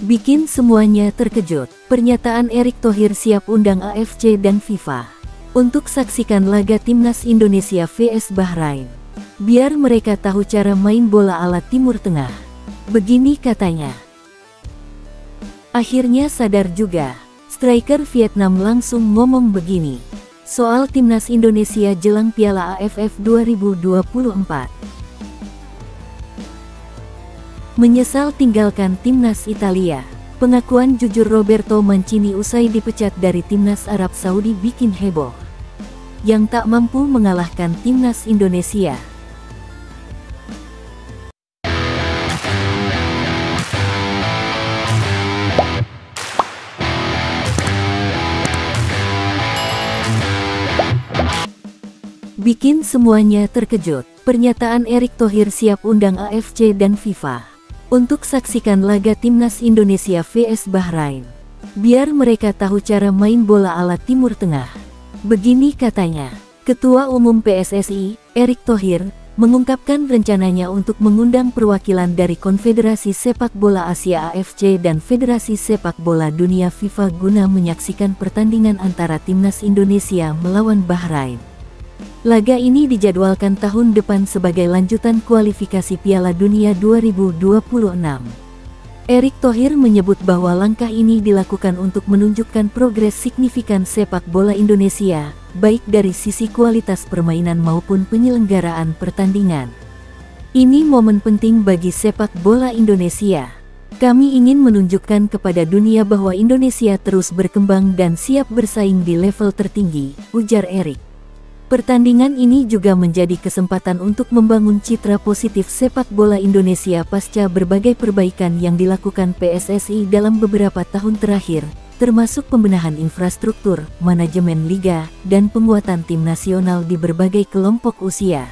Bikin semuanya terkejut. Pernyataan Erick Thohir siap undang AFC dan FIFA untuk saksikan laga Timnas Indonesia vs Bahrain. Biar mereka tahu cara main bola ala Timur Tengah. Begini katanya. Akhirnya sadar juga. Striker Vietnam langsung ngomong begini soal Timnas Indonesia jelang Piala AFF 2024. Menyesal tinggalkan Timnas Italia. Pengakuan jujur Roberto Mancini usai dipecat dari Timnas Arab Saudi bikin heboh. Yang tak mampu mengalahkan Timnas Indonesia. Bikin semuanya terkejut. Pernyataan Erick Thohir siap undang AFC dan FIFA untuk saksikan laga Timnas Indonesia vs Bahrain. Biar mereka tahu cara main bola ala Timur Tengah. Begini katanya. Ketua Umum PSSI, Erick Thohir, mengungkapkan rencananya untuk mengundang perwakilan dari Konfederasi Sepak Bola Asia AFC dan Federasi Sepak Bola Dunia FIFA guna menyaksikan pertandingan antara Timnas Indonesia melawan Bahrain. Laga ini dijadwalkan tahun depan sebagai lanjutan kualifikasi Piala Dunia 2026. Erick Thohir menyebut bahwa langkah ini dilakukan untuk menunjukkan progres signifikan sepak bola Indonesia, baik dari sisi kualitas permainan maupun penyelenggaraan pertandingan. Ini momen penting bagi sepak bola Indonesia. Kami ingin menunjukkan kepada dunia bahwa Indonesia terus berkembang dan siap bersaing di level tertinggi, ujar Erick. Pertandingan ini juga menjadi kesempatan untuk membangun citra positif sepak bola Indonesia pasca berbagai perbaikan yang dilakukan PSSI dalam beberapa tahun terakhir, termasuk pembenahan infrastruktur, manajemen liga, dan penguatan tim nasional di berbagai kelompok usia.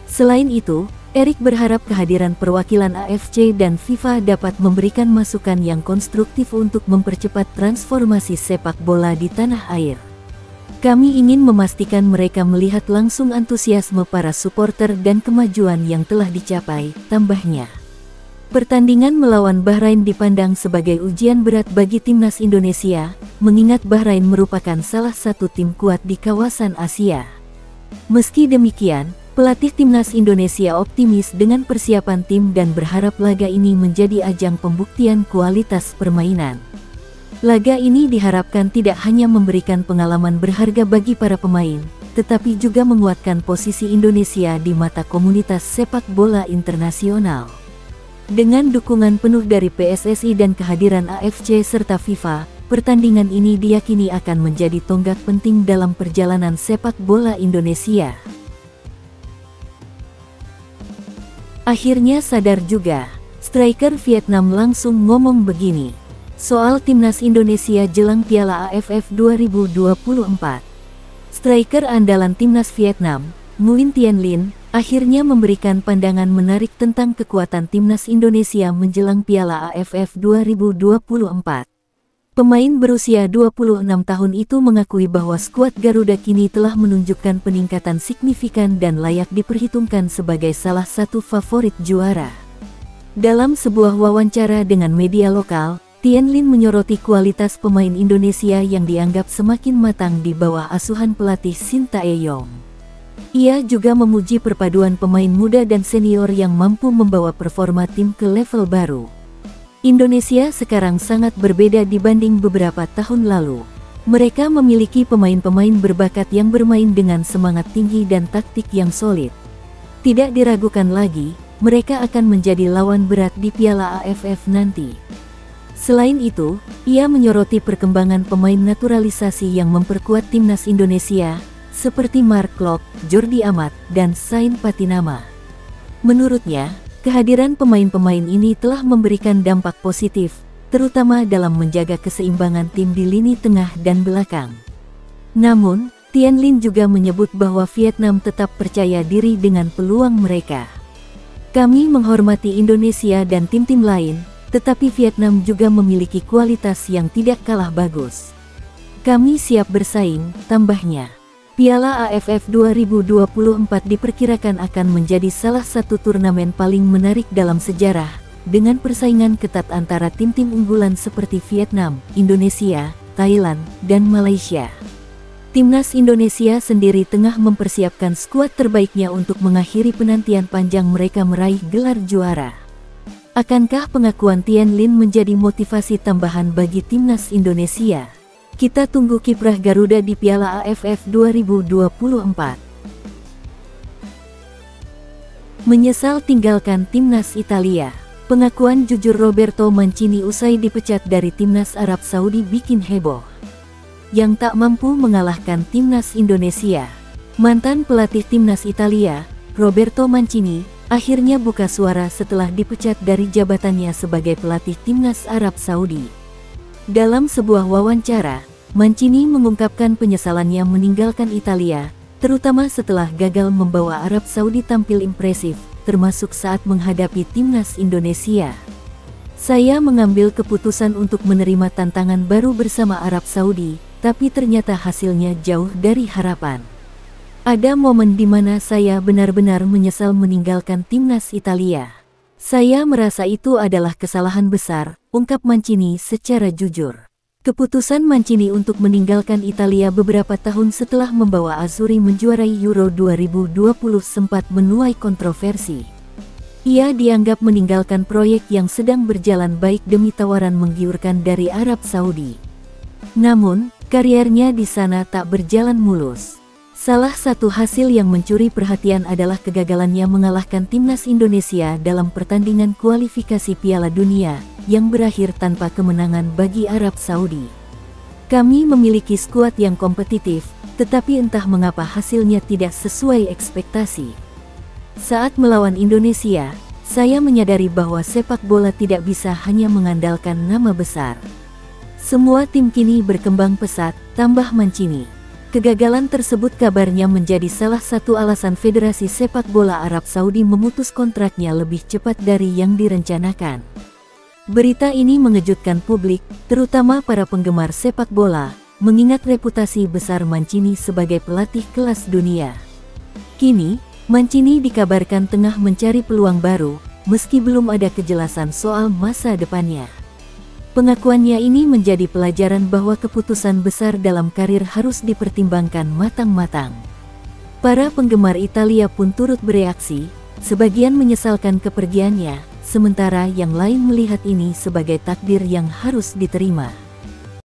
Selain itu, Erick berharap kehadiran perwakilan AFC dan FIFA dapat memberikan masukan yang konstruktif untuk mempercepat transformasi sepak bola di tanah air. Kami ingin memastikan mereka melihat langsung antusiasme para supporter dan kemajuan yang telah dicapai, tambahnya. Pertandingan melawan Bahrain dipandang sebagai ujian berat bagi Timnas Indonesia, mengingat Bahrain merupakan salah satu tim kuat di kawasan Asia. Meski demikian, pelatih Timnas Indonesia optimis dengan persiapan tim dan berharap laga ini menjadi ajang pembuktian kualitas permainan. Laga ini diharapkan tidak hanya memberikan pengalaman berharga bagi para pemain, tetapi juga menguatkan posisi Indonesia di mata komunitas sepak bola internasional. Dengan dukungan penuh dari PSSI dan kehadiran AFC serta FIFA, pertandingan ini diyakini akan menjadi tonggak penting dalam perjalanan sepak bola Indonesia. Akhirnya sadar juga, striker Vietnam langsung ngomong begini soal Timnas Indonesia jelang Piala AFF 2024. Striker andalan Timnas Vietnam, Nguyen Tiên Linh, akhirnya memberikan pandangan menarik tentang kekuatan Timnas Indonesia menjelang Piala AFF 2024. Pemain berusia 26 tahun itu mengakui bahwa skuad Garuda kini telah menunjukkan peningkatan signifikan dan layak diperhitungkan sebagai salah satu favorit juara. Dalam sebuah wawancara dengan media lokal, Tiên Linh menyoroti kualitas pemain Indonesia yang dianggap semakin matang di bawah asuhan pelatih Shin Tae-yong. Ia juga memuji perpaduan pemain muda dan senior yang mampu membawa performa tim ke level baru. Indonesia sekarang sangat berbeda dibanding beberapa tahun lalu. Mereka memiliki pemain-pemain berbakat yang bermain dengan semangat tinggi dan taktik yang solid. Tidak diragukan lagi, mereka akan menjadi lawan berat di Piala AFF nanti. Selain itu, ia menyoroti perkembangan pemain naturalisasi yang memperkuat Timnas Indonesia, seperti Mark Klok, Jordi Amat, dan Sain Patinama. Menurutnya, kehadiran pemain-pemain ini telah memberikan dampak positif, terutama dalam menjaga keseimbangan tim di lini tengah dan belakang. Namun, Tiên Linh juga menyebut bahwa Vietnam tetap percaya diri dengan peluang mereka. Kami menghormati Indonesia dan tim-tim lain, tetapi Vietnam juga memiliki kualitas yang tidak kalah bagus. Kami siap bersaing, tambahnya. Piala AFF 2024 diperkirakan akan menjadi salah satu turnamen paling menarik dalam sejarah, dengan persaingan ketat antara tim-tim unggulan seperti Vietnam, Indonesia, Thailand, dan Malaysia. Timnas Indonesia sendiri tengah mempersiapkan skuad terbaiknya untuk mengakhiri penantian panjang mereka meraih gelar juara. Akankah pengakuan Tian Lin menjadi motivasi tambahan bagi timnas Indonesia? Kita tunggu kiprah Garuda di Piala AFF 2024. Menyesal tinggalkan timnas Italia. Pengakuan jujur Roberto Mancini usai dipecat dari timnas Arab Saudi bikin heboh. Yang tak mampu mengalahkan timnas Indonesia. Mantan pelatih timnas Italia, Roberto Mancini, akhirnya buka suara setelah dipecat dari jabatannya sebagai pelatih timnas Arab Saudi. Dalam sebuah wawancara, Mancini mengungkapkan penyesalannya meninggalkan Italia, terutama setelah gagal membawa Arab Saudi tampil impresif, termasuk saat menghadapi timnas Indonesia. Saya mengambil keputusan untuk menerima tantangan baru bersama Arab Saudi, tapi ternyata hasilnya jauh dari harapan. Ada momen di mana saya benar-benar menyesal meninggalkan timnas Italia. Saya merasa itu adalah kesalahan besar, ungkap Mancini secara jujur. Keputusan Mancini untuk meninggalkan Italia beberapa tahun setelah membawa Azzurri menjuarai Euro 2020 sempat menuai kontroversi. Ia dianggap meninggalkan proyek yang sedang berjalan baik demi tawaran menggiurkan dari Arab Saudi. Namun, kariernya di sana tak berjalan mulus. Salah satu hasil yang mencuri perhatian adalah kegagalannya mengalahkan timnas Indonesia dalam pertandingan kualifikasi Piala Dunia, yang berakhir tanpa kemenangan bagi Arab Saudi. Kami memiliki skuad yang kompetitif, tetapi entah mengapa hasilnya tidak sesuai ekspektasi. Saat melawan Indonesia, saya menyadari bahwa sepak bola tidak bisa hanya mengandalkan nama besar. Semua tim kini berkembang pesat, tambah Mancini. Kegagalan tersebut kabarnya menjadi salah satu alasan Federasi Sepak Bola Arab Saudi memutus kontraknya lebih cepat dari yang direncanakan. Berita ini mengejutkan publik, terutama para penggemar sepak bola, mengingat reputasi besar Mancini sebagai pelatih kelas dunia. Kini, Mancini dikabarkan tengah mencari peluang baru, meski belum ada kejelasan soal masa depannya. Pengakuannya ini menjadi pelajaran bahwa keputusan besar dalam karir harus dipertimbangkan matang-matang. Para penggemar Italia pun turut bereaksi, sebagian menyesalkan kepergiannya, sementara yang lain melihat ini sebagai takdir yang harus diterima.